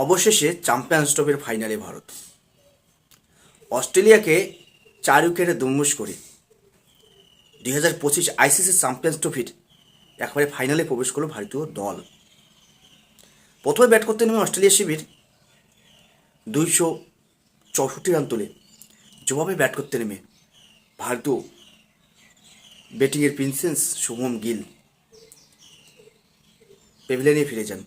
অবশেষে চ্যাম্পিয়ন্স ট্রফির ফাইনালে ভারত অস্ট্রেলিয়াকে 4 উইকেটে দুমুশ করে 2025 আইসিসি চ্যাম্পিয়ন্স ট্রফির একেবারে ফাইনালে প্রবেশ করলো ভারতীয় দল। প্রথমে ব্যাট করতে নেমে অস্ট্রেলিয়া শিবির 264 রান তোলে। জবাবে ব্যাট করতে নেমে ভারতীয় ব্যাটিংয়ের প্রিন্সেস শুভম গিল পেভিলিয়নে ফিরে যান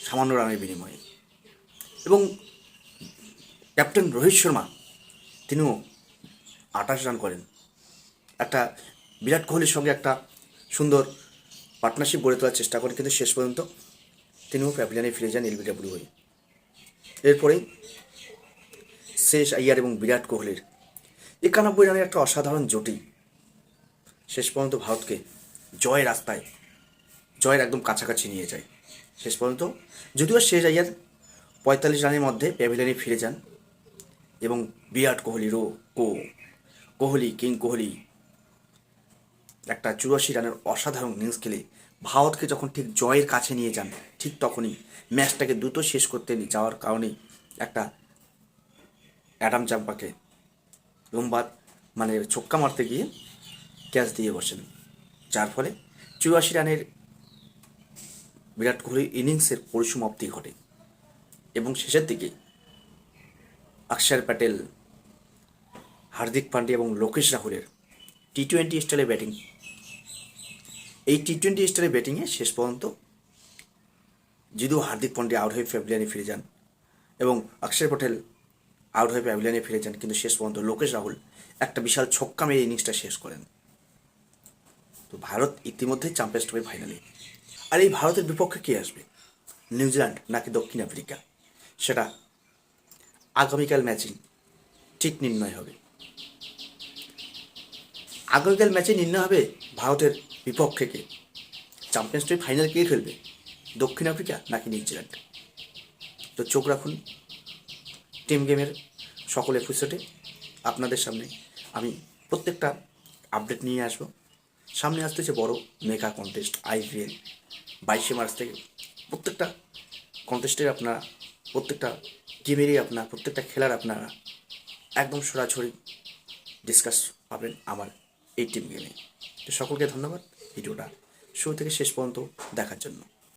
সামান্য রানের বিনিময়ে, এবং ক্যাপ্টেন রোহিত শর্মা তিনিও 28 রান করেন। একটা বিরাট কোহলির সঙ্গে একটা সুন্দর পার্টনারশিপ গড়ে তোলার চেষ্টা করেন, কিন্তু শেষ পর্যন্ত তিনিও প্যাভিলিয়নে ফিরে যান এলবিডব্লিউ হয়ে। এরপরেই শেষ আইয়ার এবং বিরাট কোহলির 91 রানের একটা অসাধারণ জুটি শেষ পর্যন্ত ভারতকে জয়ের রাস্তায়, জয়ের একদম কাছাকাছি নিয়ে যায়। শেষ পর্যন্ত যদিও শেষ আইয়ার 45 রানের মধ্যে প্যাভিলিয়নে ফিরে যান, এবং বিরাট কোহলিরও কোহলি কিং কোহলি একটা 84 রানের অসাধারণ ইনিংস খেলে ভারতকে যখন ঠিক জয়ের কাছে নিয়ে যান, ঠিক তখনই ম্যাচটাকে দ্রুত শেষ করতে যাওয়ার কারণে একটা অ্যাডাম জাম্পাকে লম্বা ছক্কা মারতে গিয়ে ক্যাচ দিয়ে বসেন, যার ফলে 84 রানের বিরাট কোহলির ইনিংসের পরিসমাপ্তি ঘটে। এবং শেষের দিকে অক্ষর প্যাটেল, হার্দিক পান্ডিয়া এবং লোকেশ রাহুলের টি-20 স্টাইলে ব্যাটিং, এই টি-20 স্টাইলে ব্যাটিংয়ে শেষ পর্যন্ত যদিও হার্দিক পান্ডিয়া আউট হয়ে প্যাভিলিয়নে ফিরে যান এবং অক্ষর প্যাটেল আউট হয়ে প্যাভিলিয়নে ফিরে যান, কিন্তু শেষ পর্যন্ত লোকেশ রাহুল একটা বিশাল ছক্কা মেরে ইনিংসটা শেষ করেন। তো ভারত ইতিমধ্যেই চ্যাম্পিয়ন্স ট্রফি ফাইনালে। আর এই ভারতের বিপক্ষে কে আসবে, নিউজিল্যান্ড নাকি দক্ষিণ আফ্রিকা, সেটা আগামীকাল ম্যাচে ঠিক নির্ণয় হবে। আগামীকাল ম্যাচে নির্ণয় হবে ভারতের বিপক্ষে কে, চ্যাম্পিয়ন্স ট্রফি ফাইনাল কে খেলবে, দক্ষিণ আফ্রিকা নাকি নিউজিল্যান্ড। তো চোখ রাখুন টিম গেমের সকল এপিসোডে। আপনাদের সামনে আমি প্রত্যেকটা আপডেট নিয়ে আসবো। সামনে আসতেছে বড় মেগা কন্টেস্ট IPL 22 মার্চ থেকে। প্রত্যেকটা কন্টেস্টের আপনারা, প্রত্যেকটা গেমেরই আপনার, প্রত্যেকটা খেলার আপনারা একদম সরাসরি ডিসকাস পাবেন আমার এই টিম গেমে। তো সকলকে ধন্যবাদ ভিডিওটা শুরু থেকে শেষ পর্যন্ত দেখার জন্য।